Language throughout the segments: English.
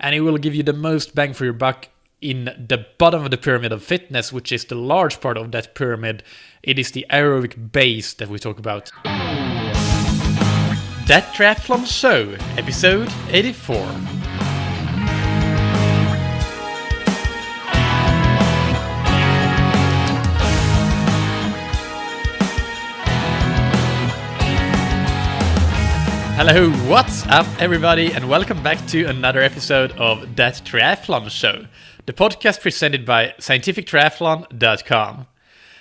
and it will give you the most bang for your buck in the bottom of the pyramid of fitness, which is the large part of that pyramid. It is the aerobic base that we talk about. That Triathlon Show, episode 84. Hello, what's up everybody, and welcome back to another episode of That Triathlon Show, the podcast presented by scientifictriathlon.com.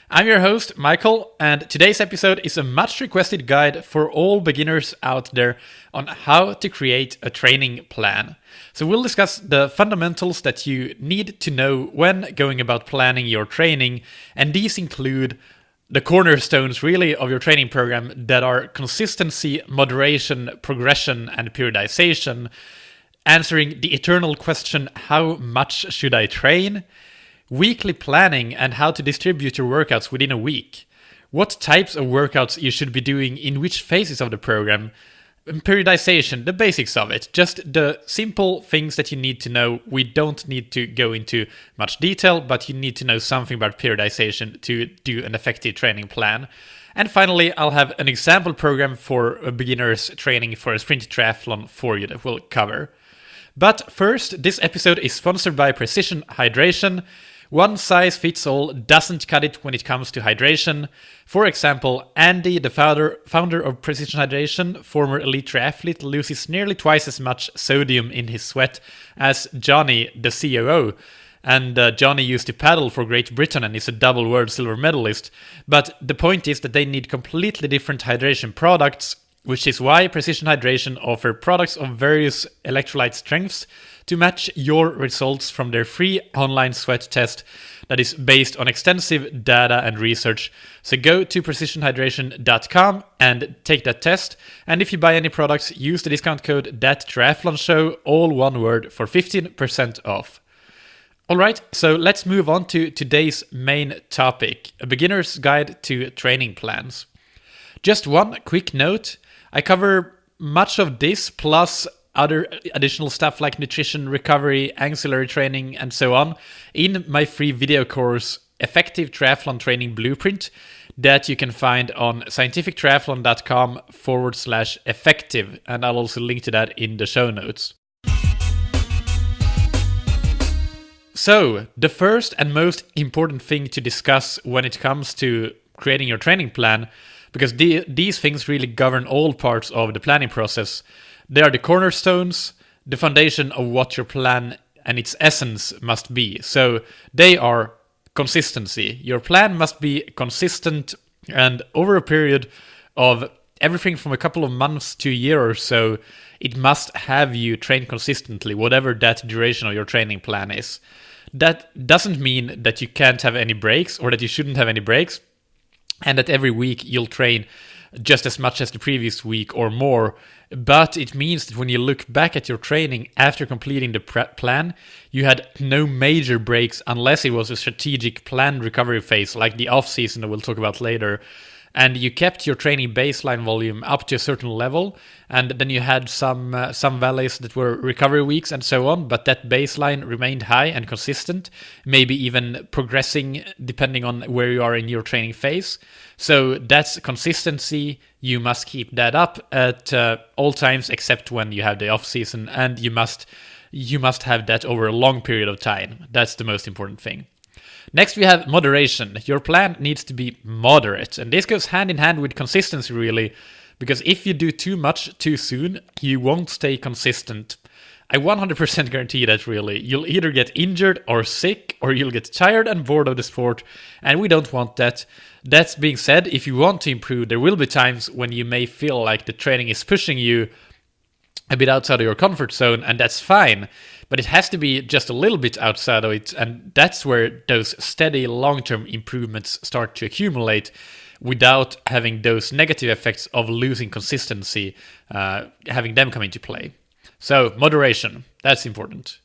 I'm your host, Michael, and today's episode is a much requested guide for all beginners out there on how to create a training plan. So we'll discuss the fundamentals that you need to know when going about planning your training, and these include the cornerstones really of your training program that are consistency, moderation, progression, and periodization, answering the eternal question, how much should I train? Weekly planning and how to distribute your workouts within a week. What types of workouts you should be doing in which phases of the program. And periodization, the basics of it. Just the simple things that you need to know. We don't need to go into much detail, but you need to know something about periodization to do an effective training plan. And finally, I'll have an example program for a beginner's training for a sprint triathlon for you that we'll cover. But first, this episode is sponsored by Precision Hydration. One size fits all doesn't cut it when it comes to hydration. For example, Andy, the founder of Precision Hydration, former elite triathlete, loses nearly twice as much sodium in his sweat as Johnny, the COO. And Johnny used to paddle for Great Britain and is a double world silver medalist. But the point is that they need completely different hydration products, which is why Precision Hydration offer products of various electrolyte strengths to match your results from their free online sweat test that is based on extensive data and research. So go to precisionhydration.com and take that test. And if you buy any products, use the discount code THATTRIATHLONSHOW, all one word, for 15% off. Alright, so let's move on to today's main topic, a beginner's guide to training plans. Just one quick note, I cover much of this plus other additional stuff like nutrition, recovery, ancillary training, and so on in my free video course, Effective Triathlon Training Blueprint, that you can find on scientifictriathlon.com/effective, and I'll also link to that in the show notes. So, the first and most important thing to discuss when it comes to creating your training plan, because these things really govern all parts of the planning process. They are the cornerstones, the foundation of what your plan and its essence must be. So they are consistency. Your plan must be consistent, and over a period of everything from a couple of months to a year or so, it must have you train consistently, whatever that duration of your training plan is. That doesn't mean that you can't have any breaks or that you shouldn't have any breaks, and that every week you'll train just as much as the previous week or more. But it means that when you look back at your training after completing the plan, you had no major breaks unless it was a strategic planned recovery phase like the off-season that we'll talk about later. And you kept your training baseline volume up to a certain level, and then you had some valleys that were recovery weeks and so on, but that baseline remained high and consistent, maybe even progressing depending on where you are in your training phase. So that's consistency. You must keep that up at all times except when you have the off season, and you must have that over a long period of time. That's the most important thing. Next, we have moderation. Your plan needs to be moderate, and this goes hand in hand with consistency, really, because if you do too much too soon, you won't stay consistent. I 100% guarantee that, really. You'll either get injured or sick, or you'll get tired and bored of the sport, and we don't want that. That being said, if you want to improve, there will be times when you may feel like the training is pushing you a bit outside of your comfort zone, and that's fine. But it has to be just a little bit outside of it, and that's where those steady long-term improvements start to accumulate without having those negative effects of losing consistency, having them come into play. So, moderation, that's important.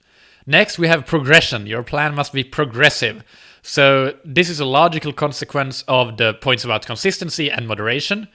Next, we have progression. Your plan must be progressive. So, this is a logical consequence of the points about consistency and moderation.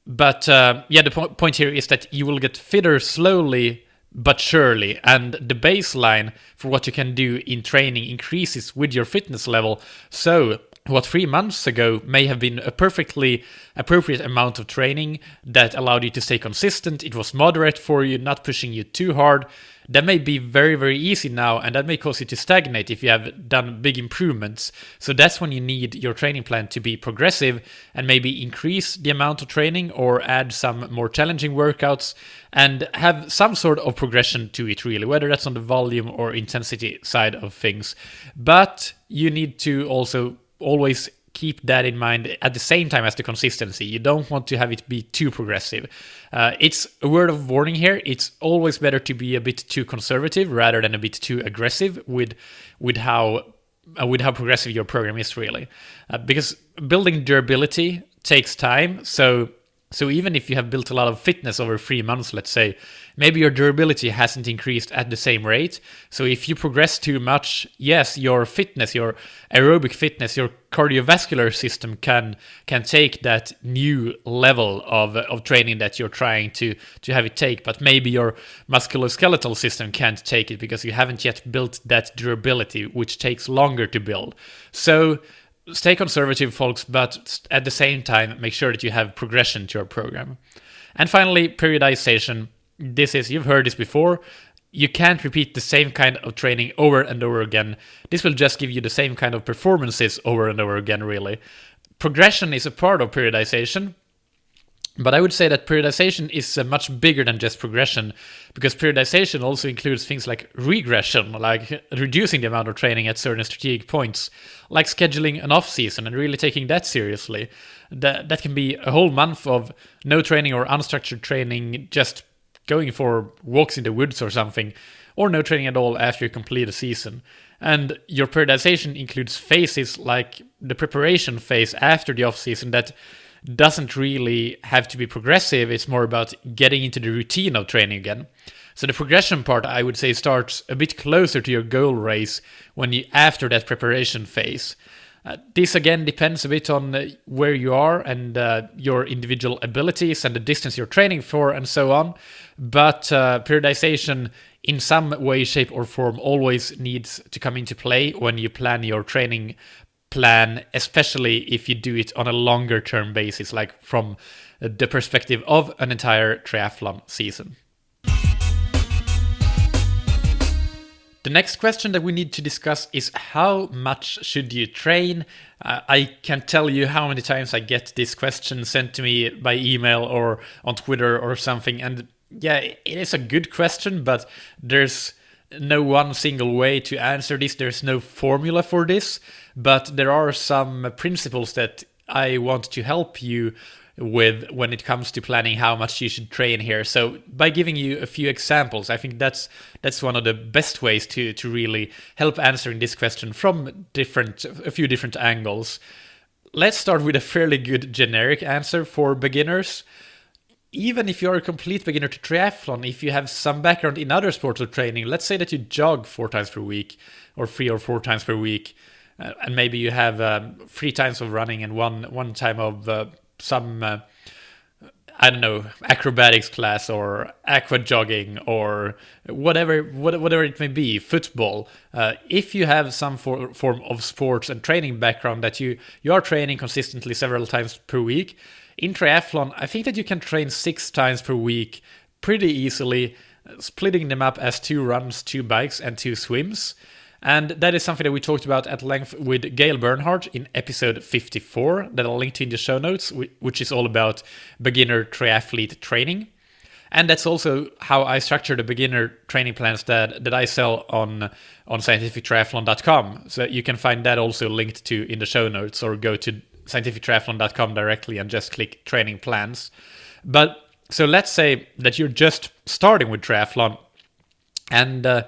But, the point here is that you will get fitter slowly, but surely, and the baseline for what you can do in training increases with your fitness level. So what 3 months ago may have been a perfectly appropriate amount of training that allowed you to stay consistent, it was moderate for you, not pushing you too hard, that may be very, very easy now, and that may cause you to stagnate if you have done big improvements. So that's when you need your training plan to be progressive and maybe increase the amount of training or add some more challenging workouts and have some sort of progression to it, really, whether that's on the volume or intensity side of things. But you need to also always keep that in mind at the same time as the consistency. You don't want to have it be too progressive. It's a word of warning here. It's always better to be a bit too conservative rather than a bit too aggressive with how progressive your program is, really. Because building durability takes time. So even if you have built a lot of fitness over 3 months, let's say, maybe your durability hasn't increased at the same rate. So if you progress too much, yes, your fitness, your aerobic fitness, your cardiovascular system can take that new level of training that you're trying to have it take, but maybe your musculoskeletal system can't take it because you haven't yet built that durability, which takes longer to build. So stay conservative, folks, but at the same time, make sure that you have progression to your program. And finally, periodization. You've heard this before. You can't repeat the same kind of training over and over again. This will just give you the same kind of performances over and over again, really. Progression is a part of periodization, but I would say that periodization is much bigger than just progression, because periodization also includes things like regression, like reducing the amount of training at certain strategic points, like scheduling an off-season and really taking that seriously. That can be a whole month of no training or unstructured training, just going for walks in the woods or something, or no training at all after you complete a season. And your periodization includes phases like the preparation phase after the off-season that doesn't really have to be progressive. It's more about getting into the routine of training again. So the progression part, I would say, starts a bit closer to your goal race after that preparation phase. This again depends a bit on where you are and your individual abilities and the distance you're training for and so on. But periodization in some way, shape or form always needs to come into play when you plan your training plan, especially if you do it on a longer term basis, like from the perspective of an entire triathlon season. The next question that we need to discuss is how much should you train? I can't tell you how many times I get this question sent to me by email or on Twitter or something. And yeah, it is a good question, but there's no one single way to answer this. There's no formula for this, but there are some principles that I want to help you with when it comes to planning how much you should train here. So by giving you a few examples, I think that's one of the best ways to really help answering this question from a few different angles. Let's start with a fairly good generic answer for beginners. Even if you're a complete beginner to triathlon, if you have some background in other sports or training, let's say that you jog 4 times per week or 3 or 4 times per week, and maybe you have 3 times of running and one time of some acrobatics class or aqua jogging or whatever it may be, football. If you have some form of sports and training background that you are training consistently several times per week, in triathlon, I think that you can train 6 times per week pretty easily, splitting them up as 2 runs, 2 bikes, and 2 swims. And that is something that we talked about at length with Gail Bernhardt in episode 54 that I'll link to in the show notes, which is all about beginner triathlete training. And that's also how I structure the beginner training plans that I sell on scientifictriathlon.com. So you can find that also linked to in the show notes, or go to scientifictriathlon.com directly and just click training plans. But so let's say that you're just starting with triathlon and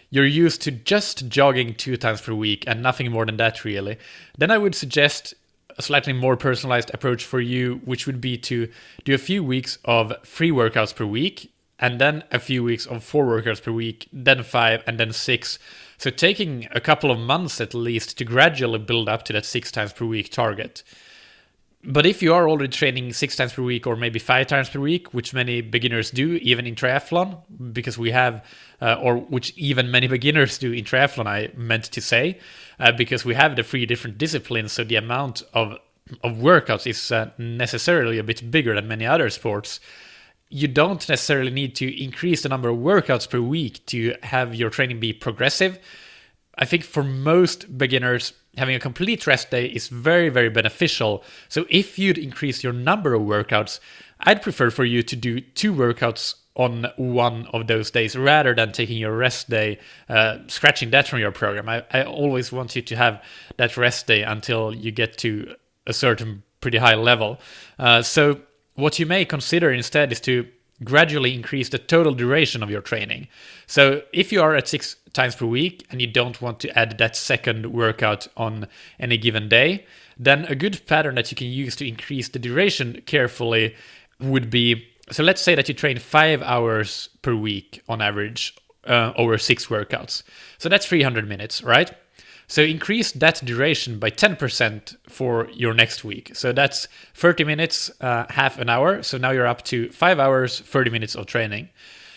you're used to just jogging 2 times per week and nothing more than that, really. Then I would suggest a slightly more personalized approach for you, which would be to do a few weeks of 3 workouts per week, and then a few weeks of 4 workouts per week, then 5, and then 6. So taking a couple of months at least to gradually build up to that 6 times per week target. But if you are already training 6 times per week or maybe 5 times per week, which many beginners do, even in triathlon, because we have, or which even many beginners do in triathlon, I meant to say, because we have the 3 different disciplines, so the amount of workouts is necessarily a bit bigger than many other sports. You don't necessarily need to increase the number of workouts per week to have your training be progressive. I think for most beginners, having a complete rest day is very, very beneficial. So if you'd increase your number of workouts, I'd prefer for you to do 2 workouts on one of those days rather than taking your rest day, scratching that from your program. I always want you to have that rest day until you get to a certain pretty high level. So what you may consider instead is to gradually increase the total duration of your training. So if you are at 6 times per week and you don't want to add that second workout on any given day, then a good pattern that you can use to increase the duration carefully would be, so let's say that you train 5 hours per week on average over 6 workouts. So that's 300 minutes, right? So increase that duration by 10% for your next week. So that's 30 minutes, half an hour. So now you're up to 5 hours, 30 minutes of training.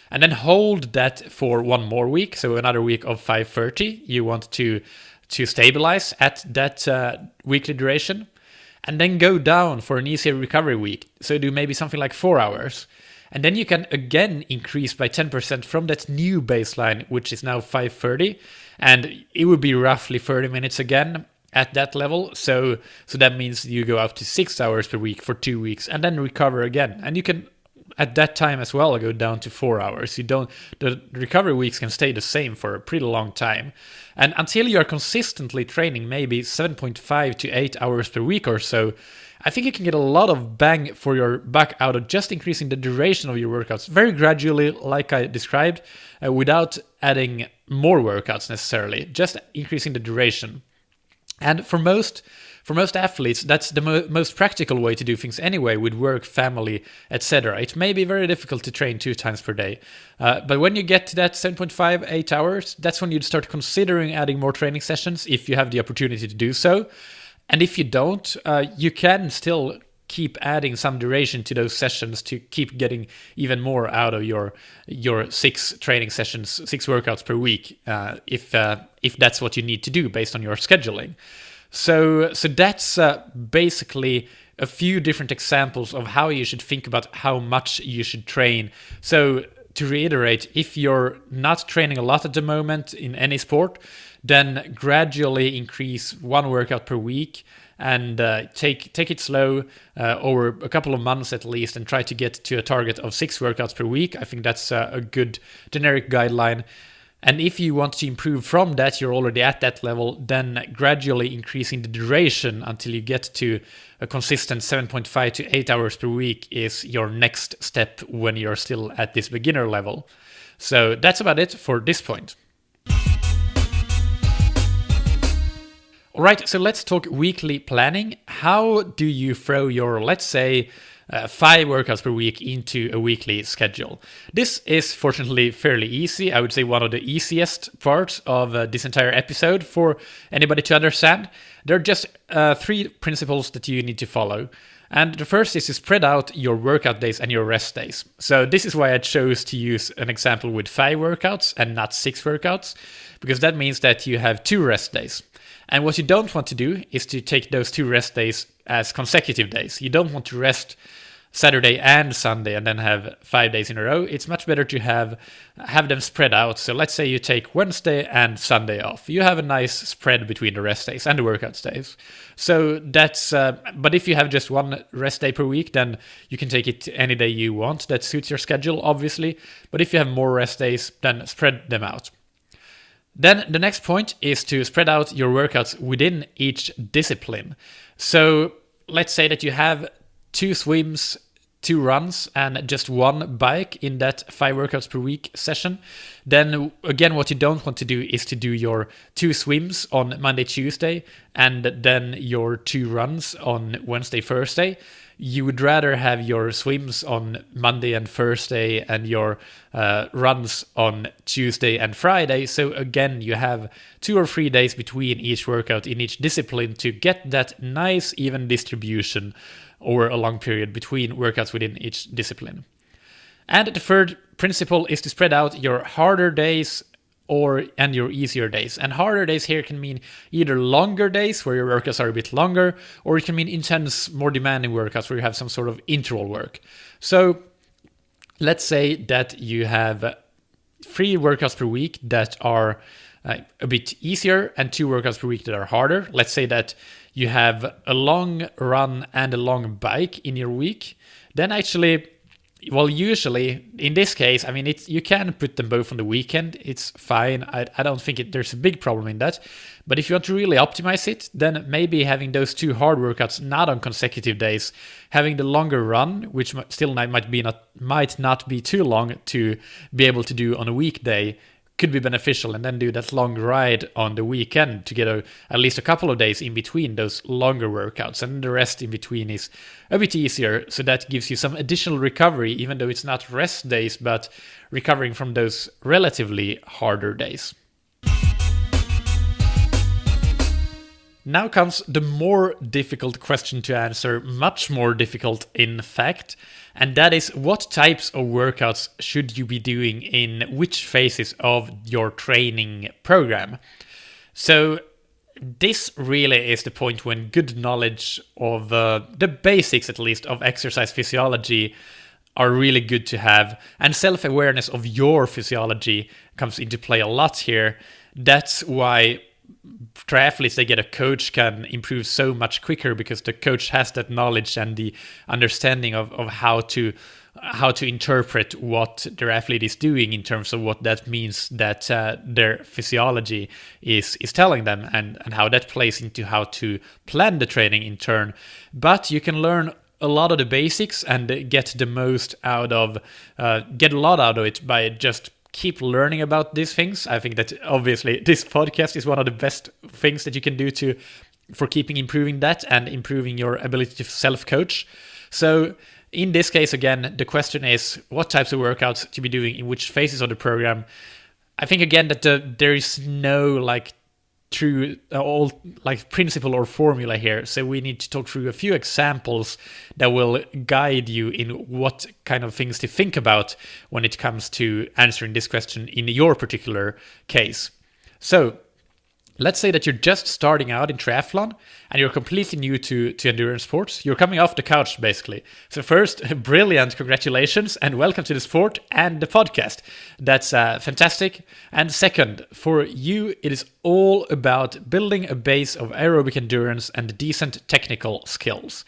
And then hold that for one more week. So another week of 530. You want to stabilize at that weekly duration. And then go down for an easier recovery week. So do maybe something like 4 hours. And then you can again increase by 10% from that new baseline, which is now 530. And it would be roughly 30 minutes again at that level. So that means you go up to 6 hours per week for 2 weeks and then recover again. And you can, at that time as well, go down to 4 hours. The recovery weeks can stay the same for a pretty long time. And until you're consistently training maybe 7.5 to 8 hours per week or so, I think you can get a lot of bang for your buck out of just increasing the duration of your workouts very gradually, like I described, without adding more workouts necessarily, just increasing the duration. And for most athletes, that's the most practical way to do things anyway, with work, family, etc. It may be very difficult to train 2 times per day. But when you get to that 7.5, 8 hours, that's when you'd start considering adding more training sessions if you have the opportunity to do so. And if you don't, you can still keep adding some duration to those sessions to keep getting even more out of your 6 training sessions, 6 workouts per week, if that's what you need to do based on your scheduling. So that's basically a few different examples of how you should think about how much you should train. So to reiterate, if you're not training a lot at the moment in any sport, then gradually increase 1 workout per week and take it slow over a couple of months at least, and try to get to a target of 6 workouts per week. I think that's a good generic guideline. And if you want to improve from that, you're already at that level, then gradually increasing the duration until you get to a consistent 7.5 to 8 hours per week is your next step when you're still at this beginner level. So that's about it for this point. All right, so let's talk weekly planning. How do you throw your, let's say, 5 workouts per week into a weekly schedule? This is fortunately fairly easy. I would say one of the easiest parts of this entire episode for anybody to understand. There are just 3 principles that you need to follow. And the first is to spread out your workout days and your rest days. So this is why I chose to use an example with 5 workouts and not 6 workouts, because that means that you have 2 rest days. And what you don't want to do is to take those 2 rest days as consecutive days. You don't want to rest Saturday and Sunday and then have 5 days in a row. It's much better to have them spread out. So let's say you take Wednesday and Sunday off. You have a nice spread between the rest days and the workout days. So that's, but if you have just 1 rest day per week, then you can take it any day you want. That suits your schedule, obviously. But if you have more rest days, then spread them out. Then the next point is to spread out your workouts within each discipline. So let's say that you have 2 swims, 2 runs, and just 1 bike in that 5 workouts per week session. Then again, what you don't want to do is to do your 2 swims on Monday, Tuesday, and then your 2 runs on Wednesday, Thursday. you would rather have your swims on Monday and Thursday and your runs on Tuesday and Friday. So again, you have 2 or 3 days between each workout in each discipline to get that nice even distribution over a long period between workouts within each discipline. And the third principle is to spread out your harder days and your easier days. And harder days here can mean either longer days where your workouts are a bit longer, or it can mean intense, more demanding workouts where you have some sort of interval work. So let's say that you have 3 workouts per week that are a bit easier and 2 workouts per week that are harder. Let's say that you have a long run and a long bike in your week. Then actually, well, usually in this case, I mean, you can put them both on the weekend. It's fine. I don't think there's a big problem in that. But if you want to really optimize it, then maybe having those 2 hard workouts not on consecutive days, having the longer run, which still might not be too long to be able to do on a weekday, could be beneficial, and then do that long ride on the weekend to get at least a couple of days in between those longer workouts, and the rest in between is a bit easier, so that gives you some additional recovery, even though it's not rest days, but recovering from those relatively harder days. Now comes the more difficult question to answer, much more difficult in fact, and that is, what types of workouts should you be doing in which phases of your training program? So this really is the point when good knowledge of the basics, at least, of exercise physiology are really good to have, and self-awareness of your physiology comes into play a lot here. That's why triathletes, they get a coach, can improve so much quicker, because the coach has that knowledge and the understanding of how to interpret what their athlete is doing in terms of what that means that their physiology is telling them, and how that plays into how to plan the training in turn. But you can learn a lot of the basics and get a lot out of it by just keep learning about these things. I think that obviously this podcast is one of the best things that you can do for keeping improving that and improving your ability to self-coach. So in this case, again, the question is what types of workouts to be doing in which phases of the program. I think again that there is no true principle or formula here. So we need to talk through a few examples that will guide you in what kind of things to think about when it comes to answering this question in your particular case. So let's say that you're just starting out in triathlon and you're completely new to endurance sports. You're coming off the couch, basically. So first, brilliant, congratulations, and welcome to the sport and the podcast. That's fantastic. And second, for you, it is all about building a base of aerobic endurance and decent technical skills.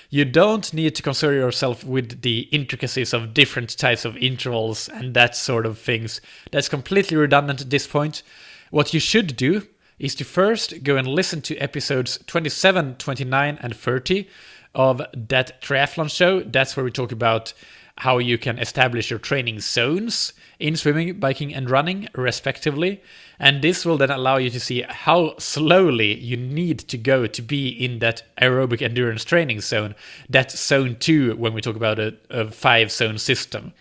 You don't need to concern yourself with the intricacies of different types of intervals and that sort of things. That's completely redundant at this point. What you should do is to first go and listen to episodes 27, 29, and 30 of that triathlon show. That's where we talk about how you can establish your training zones in swimming, biking, and running, respectively. And this will then allow you to see how slowly you need to go to be in that aerobic endurance training zone, that zone 2 when we talk about a 5-zone system.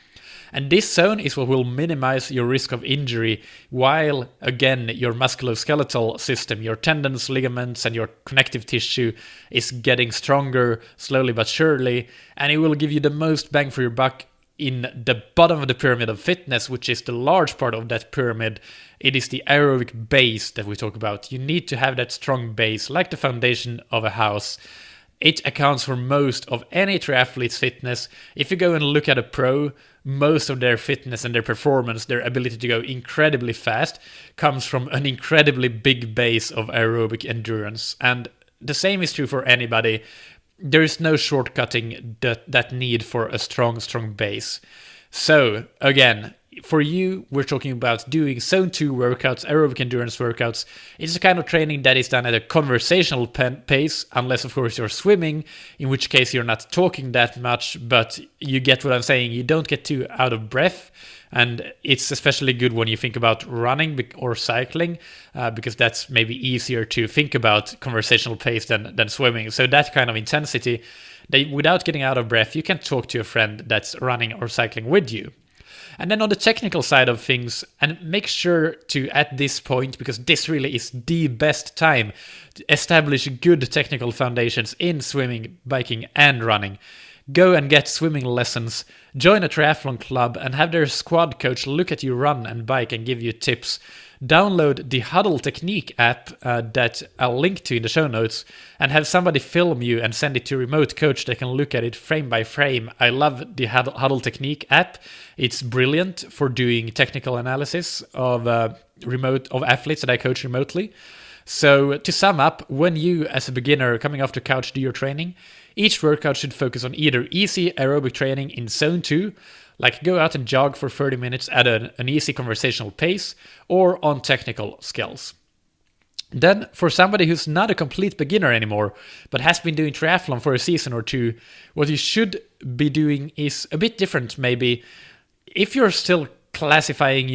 And this zone is what will minimize your risk of injury, while, again, your musculoskeletal system, your tendons, ligaments, and your connective tissue is getting stronger slowly but surely, and it will give you the most bang for your buck in the bottom of the pyramid of fitness, which is the large part of that pyramid. It is the aerobic base that we talk about. You need to have that strong base, like the foundation of a house. It accounts for most of any triathlete's fitness. If you go and look at a pro, most of their fitness and their performance, their ability to go incredibly fast, comes from an incredibly big base of aerobic endurance. And the same is true for anybody. There is no shortcutting that need for a strong base. So, again, for you, we're talking about doing zone 2 workouts, aerobic endurance workouts. It's a kind of training that is done at a conversational pace, unless, of course, you're swimming, in which case you're not talking that much, but you get what I'm saying. You don't get too out of breath, and it's especially good when you think about running or cycling, because that's maybe easier to think about conversational pace than swimming. So that kind of intensity, that without getting out of breath, you can talk to a friend that's running or cycling with you. And then on the technical side of things, and make sure to, at this point, because this really is the best time to establish good technical foundations in swimming, biking, and running. Go and get swimming lessons, join a triathlon club, and have their squad coach look at you run and bike and give you tips. Download the Huddle Technique app that I'll link to in the show notes, and have somebody film you and send it to a remote coach that can look at it frame by frame. I love the Huddle Technique app. It's brilliant for doing technical analysis of athletes that I coach remotely. So to sum up, when you as a beginner coming off the couch do your training, each workout should focus on either easy aerobic training in zone 2, like go out and jog for 30 minutes at an easy conversational pace, or on technical skills. Then, for somebody who's not a complete beginner anymore, but has been doing triathlon for a season or two, what you should be doing is a bit different maybe. If you're still categorizing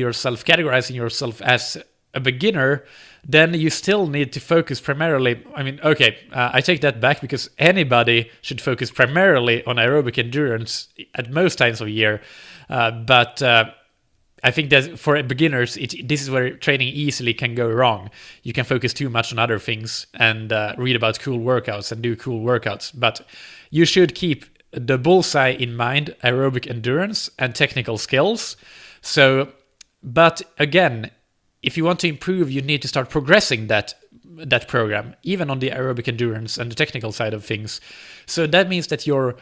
yourself as a beginner, then you still need to focus primarily. I take that back, because anybody should focus primarily on aerobic endurance at most times of year. But I think that for beginners, this is where training easily can go wrong. You can focus too much on other things and read about cool workouts and do cool workouts. But you should keep the bullseye in mind, aerobic endurance and technical skills. But again, if you want to improve, you need to start progressing that program, even on the aerobic endurance and the technical side of things. So that means that your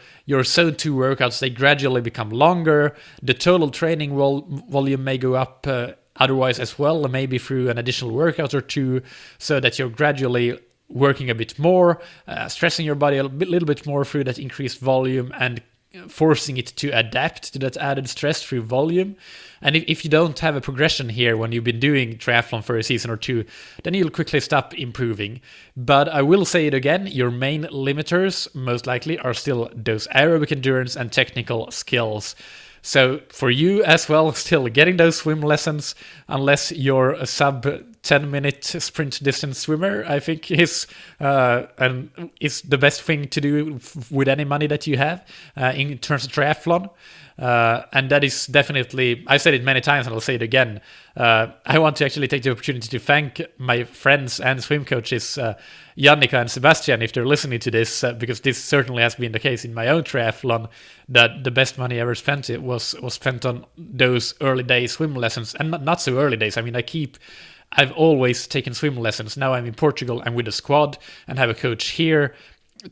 zone 2 workouts, they gradually become longer. The total training volume may go up otherwise as well, maybe through an additional workout or two, so that you're gradually working a bit more, stressing your body a little bit more through that increased volume, and forcing it to adapt to that added stress through volume. And if you don't have a progression here when you've been doing triathlon for a season or two, then you'll quickly stop improving. But I will say it again, your main limiters most likely are still those aerobic endurance and technical skills. So for you as well, still getting those swim lessons, unless you're a sub 10-minute sprint distance swimmer, I think is the best thing to do with any money that you have in terms of triathlon. And that is definitely, I've said it many times and I'll say it again. I want to actually take the opportunity to thank my friends and swim coaches, Jannica and Sebastian, if they're listening to this, because this certainly has been the case in my own triathlon, that the best money I ever spent was spent on those early day swim lessons. And not so early days. I mean, I've always taken swim lessons. Now I'm in Portugal, I'm with a squad and have a coach here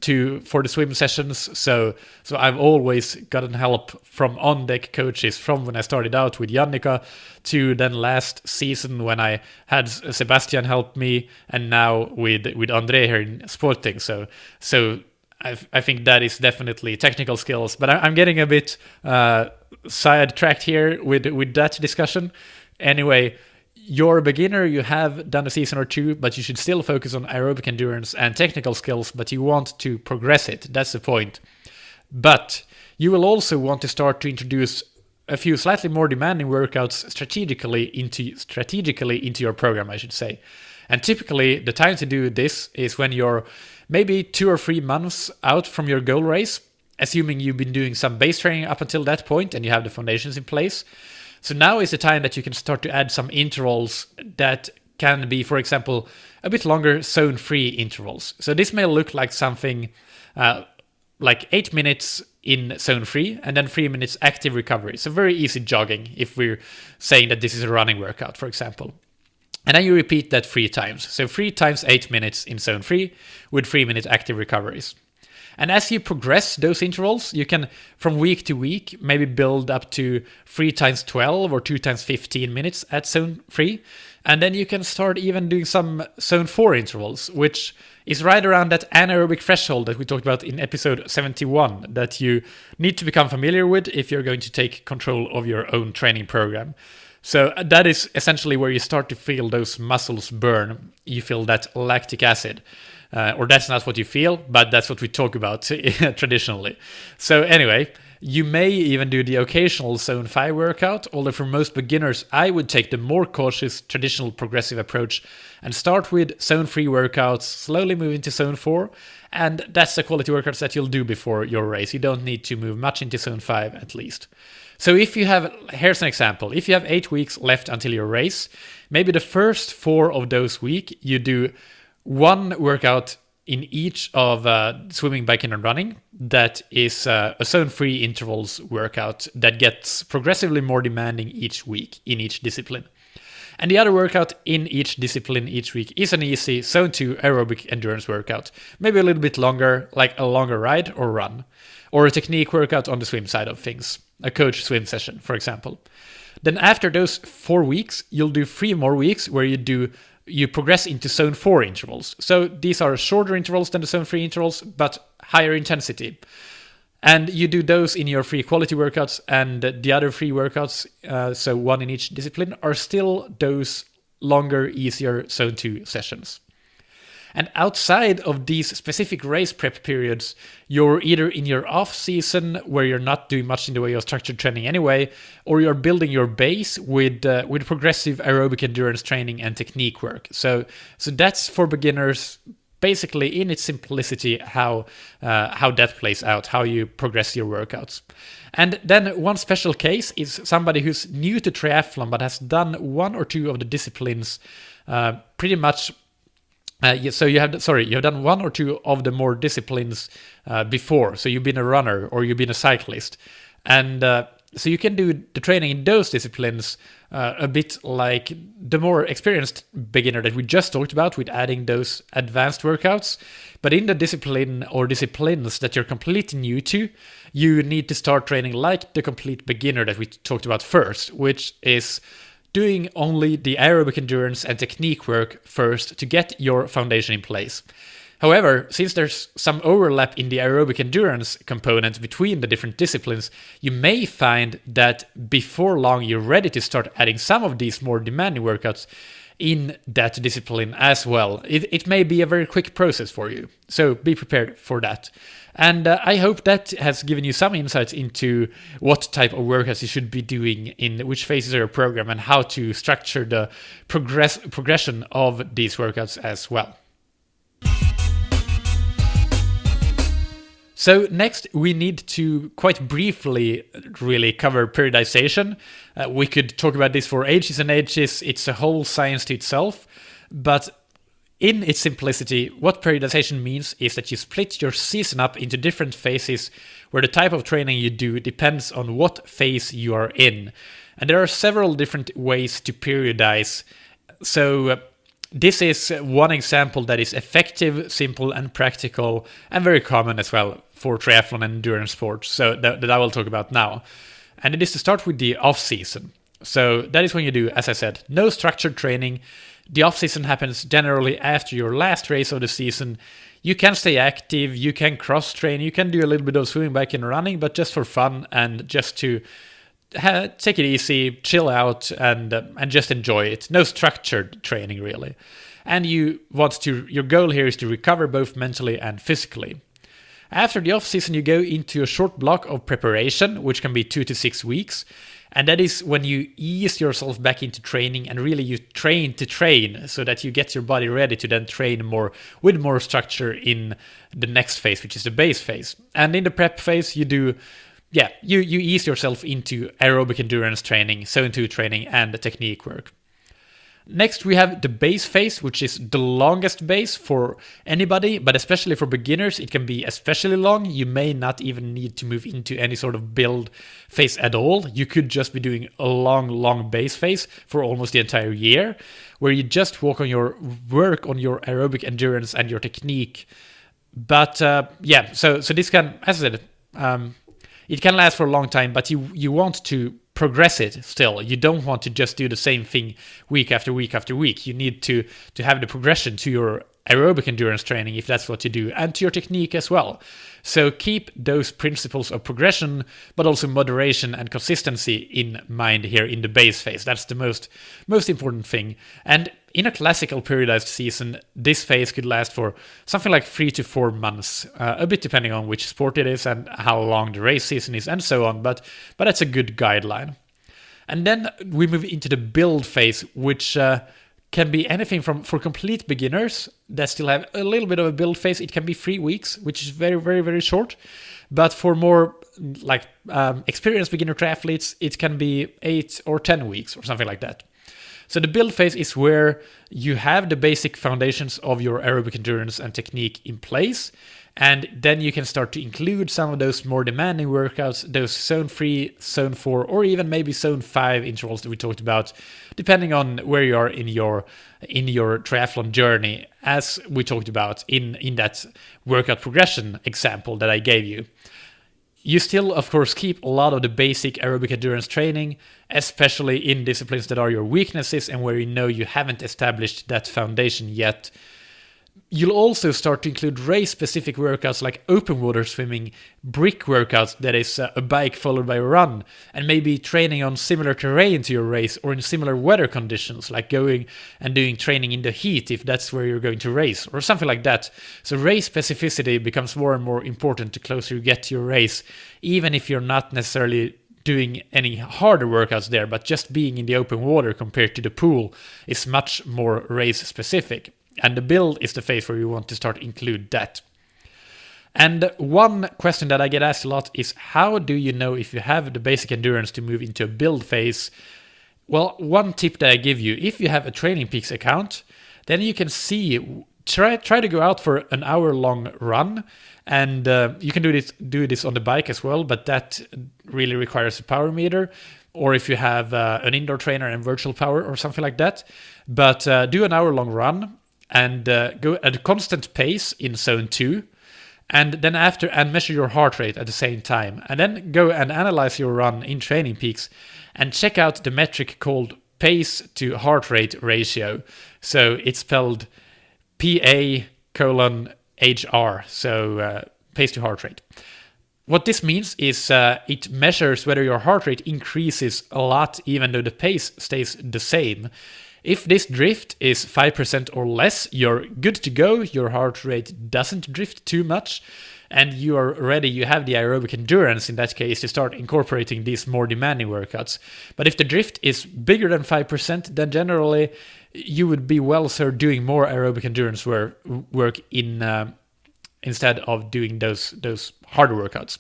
for the swim sessions. So I've always gotten help from on-deck coaches, from when I started out with Jannica to then last season when I had Sebastian help me, and now with Andre here in Sporting. So I think that is definitely technical skills. But I'm getting a bit sidetracked here with that discussion. Anyway, you're a beginner, you have done a season or two, but you should still focus on aerobic endurance and technical skills, but you want to progress it. That's the point. But you will also want to start to introduce a few slightly more demanding workouts strategically into your program, I should say. And typically, the time to do this is when you're maybe 2 or 3 months out from your goal race, assuming you've been doing some base training up until that point and you have the foundations in place. So now is the time that you can start to add some intervals that can be, for example, a bit longer zone-free intervals. So this may look like something like 8 minutes in zone-free and then 3 minutes active recovery. So very easy jogging if we're saying that this is a running workout, for example. And then you repeat that 3 times. So 3 times 8 minutes in zone-free with 3-minute active recoveries. And as you progress those intervals, you can, from week to week, maybe build up to 3 times 12 or 2 times 15 minutes at zone 3. And then you can start even doing some zone 4 intervals, which is right around that anaerobic threshold that we talked about in episode 71, that you need to become familiar with if you're going to take control of your own training program. So that is essentially where you start to feel those muscles burn. You feel that lactic acid. Or that's not what you feel, but that's what we talk about traditionally. So anyway, You may even do the occasional Zone 5 workout, although for most beginners, I would take the more cautious, traditional progressive approach and start with Zone 3 workouts, slowly move into Zone 4, and that's the quality workouts that you'll do before your race. You don't need to move much into Zone 5 at least. So if you have, here's an example, if you have 8 weeks left until your race, maybe the first 4 of those weeks you do one workout in each of swimming, biking, and running that is a Zone 3 intervals workout that gets progressively more demanding each week in each discipline. And the other workout in each discipline each week is an easy Zone 2 aerobic endurance workout, maybe a little bit longer, like a longer ride or run, or a technique workout on the swim side of things, a coach swim session, for example. Then after those 4 weeks, you'll do 3 more weeks where you progress into Zone 4 intervals. So these are shorter intervals than the Zone 3 intervals, but higher intensity. And you do those in your free quality workouts, and the other 3 workouts, so 1 in each discipline, are still those longer, easier Zone 2 sessions. And outside of these specific race prep periods, you're either in your off season where you're not doing much in the way of structured training anyway, or you're building your base with progressive aerobic endurance training and technique work. So that's for beginners, basically in its simplicity, how that plays out, how you progress your workouts. And then one special case is somebody who's new to triathlon but has done 1 or 2 of the disciplines pretty much. So you have done 1 or 2 of the more disciplines before. So you've been a runner or you've been a cyclist, and so you can do the training in those disciplines a bit like the more experienced beginner that we just talked about, with adding those advanced workouts. But in the discipline or disciplines that you're completely new to, you need to start training like the complete beginner that we talked about first, which is doing only the aerobic endurance and technique work first to get your foundation in place. However, since there's some overlap in the aerobic endurance component between the different disciplines, you may find that before long you're ready to start adding some of these more demanding workouts in that discipline as well. It may be a very quick process for you, so be prepared for that. And I hope that has given you some insights into what type of workouts you should be doing in which phases of your program and how to structure the progression of these workouts as well. So next, we need to quite briefly really cover periodization. We could talk about this for ages and ages. It's a whole science to itself, but in its simplicity, what periodization means is that you split your season up into different phases where the type of training you do depends on what phase you are in. And there are several different ways to periodize. So this is one example that is effective, simple, and practical, and very common as well for triathlon and endurance sports, so that I will talk about now. And it is to start with the off-season. So that is when you do, as I said, no structured training. The off-season happens generally after your last race of the season. You can stay active, you can cross-train, you can do a little bit of swimming, biking, and running, but just for fun and just to take it easy, chill out, and just enjoy it. No structured training, really. And your goal here is to recover both mentally and physically. After the off-season, you go into a short block of preparation, which can be 2 to 6 weeks. And that is when you ease yourself back into training and really you train to train so that you get your body ready to then train more with more structure in the next phase, which is the base phase. And in the prep phase, you ease yourself into aerobic endurance training, Zone 2 training, and the technique work. Next, we have the base phase, which is the longest base for anybody, but especially for beginners, it can be especially long. You may not even need to move into any sort of build phase at all. You could just be doing a long base phase for almost the entire year, where you just work on your aerobic endurance and your technique. But so this can, as I said, it can last for a long time, but you want to progress it still. You don't want to just do the same thing week after week after week. You need to have the progression to your aerobic endurance training if that's what you do, and to your technique as well. So keep those principles of progression, but also moderation and consistency in mind here in the base phase. That's the most important thing. And in a classical periodized season, this phase could last for something like 3 to 4 months, a bit depending on which sport it is and how long the race season is and so on, but that's a good guideline. And then we move into the build phase, which can be anything from, for complete beginners that still have a little bit of a build phase, it can be 3 weeks, which is very, very, very short. But for more like experienced beginner triathletes, it can be 8 or 10 weeks or something like that. So the build phase is where you have the basic foundations of your aerobic endurance and technique in place, and then you can start to include some of those more demanding workouts, those zone 3, zone 4, or even maybe zone 5 intervals that we talked about, depending on where you are in your triathlon journey, as we talked about in that workout progression example that I gave you. You still, of course, keep a lot of the basic aerobic endurance training, especially in disciplines that are your weaknesses and where you know you haven't established that foundation yet. You'll also start to include race-specific workouts like open water swimming, brick workouts, that is a bike followed by a run, and maybe training on similar terrain to your race or in similar weather conditions, like going and doing training in the heat if that's where you're going to race, or something like that. So race specificity becomes more and more important the closer you get to your race, even if you're not necessarily doing any harder workouts there, but just being in the open water compared to the pool is much more race specific. And the build is the phase where you want to start include that. And one question that I get asked a lot is, how do you know if you have the basic endurance to move into a build phase? Well, one tip that I give you, if you have a Training Peaks account, then you can see, try to go out for an hour-long run, and you can do this on the bike as well, but that really requires a power meter, or if you have an indoor trainer and virtual power or something like that. But do an hour-long run, and go at a constant pace in zone 2, and then and measure your heart rate at the same time, and then go and analyze your run in Training Peaks and check out the metric called pace to heart rate ratio. So it's spelled PA:HR, so pace to heart rate. What this means is it measures whether your heart rate increases a lot even though the pace stays the same. If this drift is 5% or less, you're good to go, your heart rate doesn't drift too much, and you are ready, you have the aerobic endurance in that case to start incorporating these more demanding workouts. But if the drift is bigger than 5%, then generally you would be well served doing more aerobic endurance work instead of doing those harder workouts.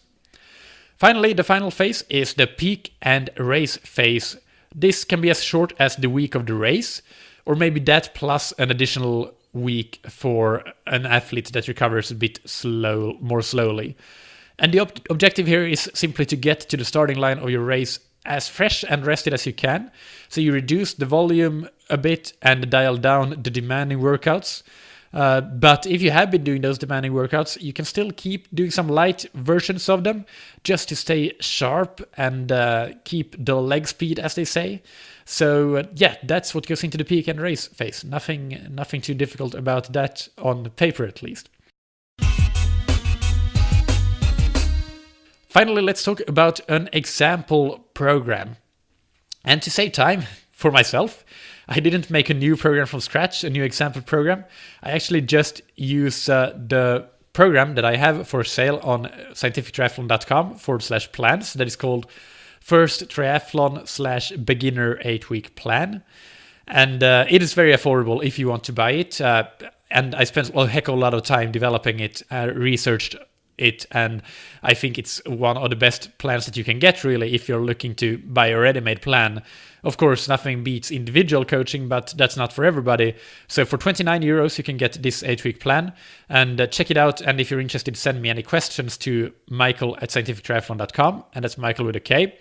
Finally, the final phase is the peak and race phase. This can be as short as the week of the race, or maybe that plus an additional week for an athlete that recovers a bit more slowly. And the objective here is simply to get to the starting line of your race as fresh and rested as you can. So you reduce the volume a bit and dial down the demanding workouts. But if you have been doing those demanding workouts, you can still keep doing some light versions of them just to stay sharp and keep the leg speed, as they say. So that's what goes into the peak and race phase. Nothing too difficult about that on paper, at least. Finally, let's talk about an example program. And to save time for myself, I didn't make a new program from scratch, a new example program. I actually just use the program that I have for sale on scientifictriathlon.com/plans that is called First Triathlon/Beginner 8-week plan. And it is very affordable if you want to buy it. And I spent a heck of a lot of time developing it, researched it, and I think it's one of the best plans that you can get, really, if you're looking to buy a ready-made plan. Of course, nothing beats individual coaching, but that's not for everybody. So for €29, you can get this 8-week plan, and check it out. And if you're interested, send me any questions to michael@scientifictriathlon.com, and that's Michael with a K.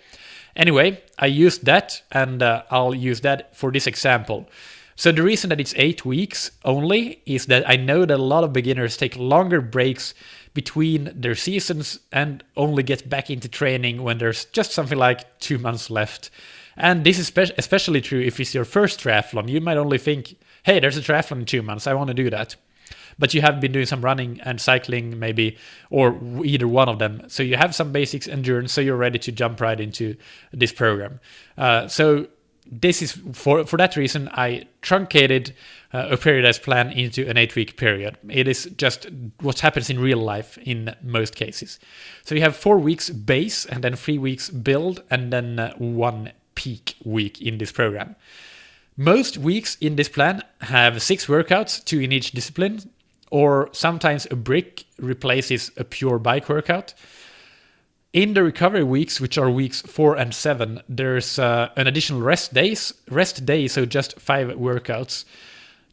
Anyway, I used that, and I'll use that for this example. So the reason that it's 8 weeks only is that I know that a lot of beginners take longer breaks between their seasons and only get back into training when there's just something like 2 months left. And this is especially true if it's your first triathlon. You might only think, hey, there's a triathlon in 2 months, I want to do that. but you have been doing some running and cycling maybe, or either one of them. So you have some basics endurance, so you're ready to jump right into this program. So this is for that reason I truncated a periodized plan into an 8-week period. It is just what happens in real life in most cases. So you have 4 weeks base and then 3 weeks build and then 1 peak week in this program. Most weeks in this plan have 6 workouts, 2 in each discipline, or sometimes a brick replaces a pure bike workout. In the recovery weeks, which are weeks 4 and 7, there's an additional rest day, so just 5 workouts.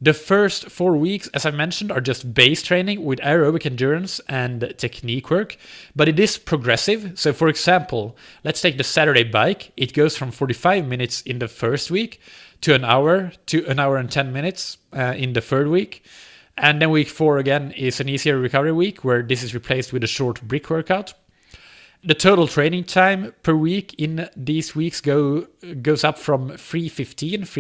The first 4 weeks, as I mentioned, are just base training with aerobic endurance and technique work, but it is progressive. So for example, let's take the Saturday bike. It goes from 45 minutes in the first week to an hour and 10 minutes in the third week. And then week 4 again is an easier recovery week where this is replaced with a short brick workout. The total training time per week in these weeks goes up from 3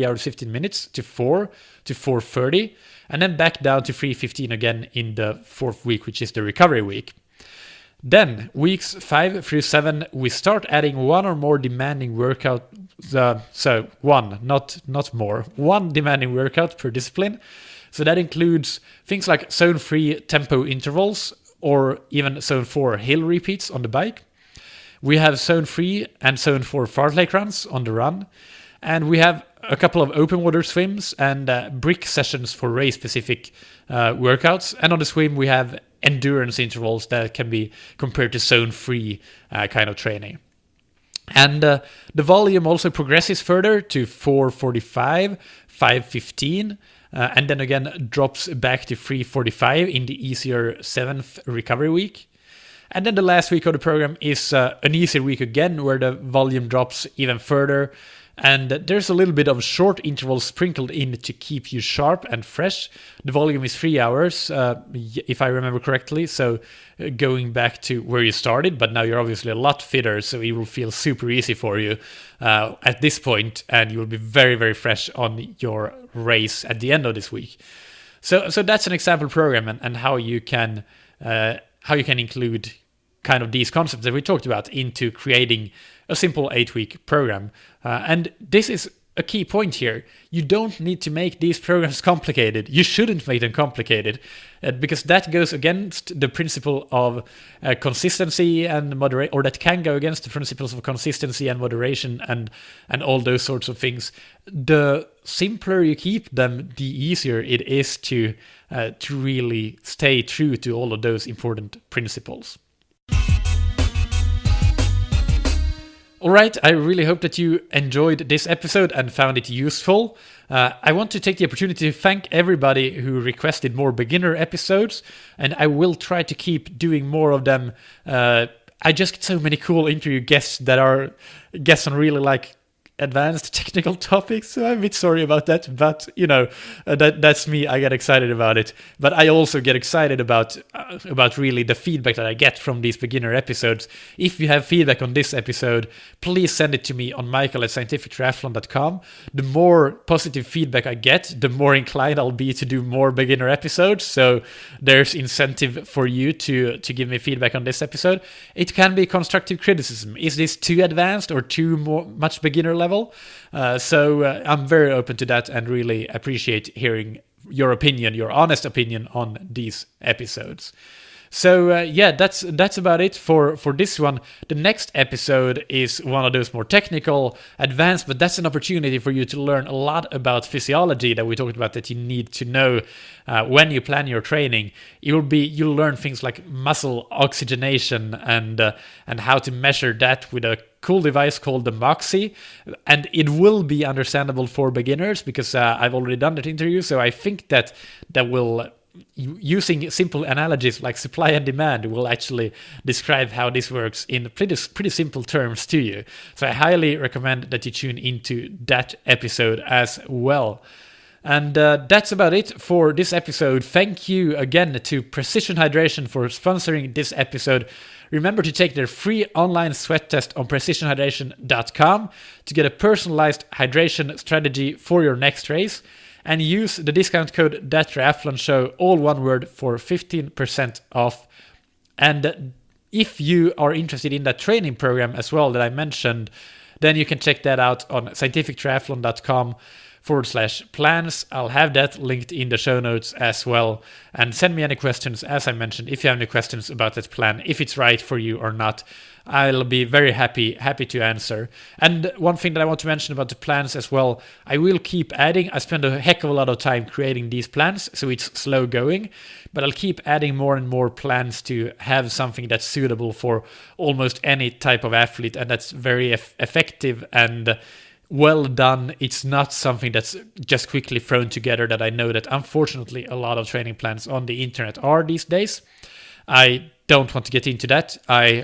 hours 15 minutes, to 4 to 4:30, and then back down to 3:15 again in the 4th week, which is the recovery week. Then weeks 5 through 7, we start adding one or more demanding workout. One demanding workout per discipline. So that includes things like zone 3 tempo intervals or even zone 4 hill repeats on the bike. We have zone 3 and zone 4 fartlek runs on the run. And we have a couple of open water swims and brick sessions for race-specific workouts. And on the swim, we have endurance intervals that can be compared to zone 3 kind of training. And the volume also progresses further to 4:45, 5:15, and then again drops back to 3:45 in the easier 7th recovery week. And then the last week of the program is an easier week again, where the volume drops even further. And there's a little bit of short intervals sprinkled in to keep you sharp and fresh. The volume is 3 hours, if I remember correctly. So going back to where you started, but now you're obviously a lot fitter, so it will feel super easy for you at this point, and you will be very, very fresh on your race at the end of this week. So that's an example program and how you can include kind of these concepts that we talked about into creating a simple 8-week program. And this is a key point here. You don't need to make these programs complicated. You shouldn't make them complicated because that goes against the principle of consistency and moderation, or that can go against the principles of consistency and moderation and all those sorts of things. The simpler you keep them, the easier it is to really stay true to all of those important principles. All right, I really hope that you enjoyed this episode and found it useful. I want to take the opportunity to thank everybody who requested more beginner episodes, and I will try to keep doing more of them. I just get so many cool interview guests that are guests on really like advanced technical topics, so I'm a bit sorry about that, but that's me. I get excited about it, but I also get excited about really the feedback that I get from these beginner episodes. If you have feedback on this episode, please send it to me on michael@scientifictriathlon.com. The more positive feedback I get, the more inclined I'll be to do more beginner episodes, so there's incentive for you to give me feedback on this episode. It can be constructive criticism. Is this too advanced or too much beginner level? So I'm very open to that and really appreciate hearing your opinion, your honest opinion on these episodes. So that's about it for this one. The next episode is one of those more technical, advanced, but that's an opportunity for you to learn a lot about physiology that we talked about that you need to know when you plan your training. You'll learn things like muscle oxygenation and how to measure that with a cool device called the Moxie, and it will be understandable for beginners because I've already done that interview. So I think that will, using simple analogies like supply and demand, will actually describe how this works in pretty simple terms to you. So I highly recommend that you tune into that episode as well. And that's about it for this episode. Thank you again to Precision Hydration for sponsoring this episode. Remember to take their free online sweat test on precisionhydration.com to get a personalized hydration strategy for your next race. and use the discount code ThatTriathlonShow, all one word, for 15% off. And if you are interested in that training program as well that I mentioned, then you can check that out on scientifictriathlon.com/plans. I'll have that linked in the show notes as well. And send me any questions, as I mentioned, if you have any questions about that plan, if it's right for you or not. I'll be very happy to answer. And one thing that I want to mention about the plans as well, I will keep adding. I spend a heck of a lot of time creating these plans, so it's slow going, but I'll keep adding more and more plans to have something that's suitable for almost any type of athlete, and that's very effective and well done. It's not something that's just quickly thrown together, that I know that unfortunately a lot of training plans on the internet are these days. I don't want to get into that.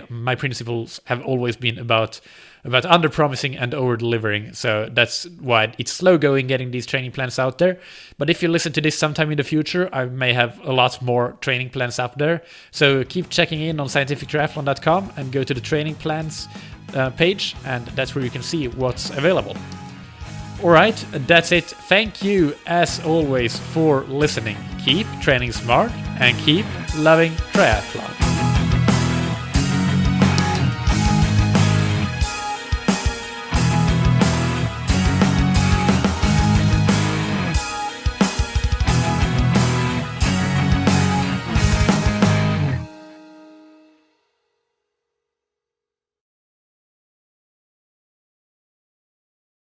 My principles have always been about under-promising and over-delivering. So that's why it's slow going getting these training plans out there. But if you listen to this sometime in the future, I may have a lot more training plans out there. So keep checking in on scientifictriathlon.com and go to the training plans page, and that's where you can see what's available. All right, that's it. Thank you, as always, for listening. Keep training smart and keep loving triathlon.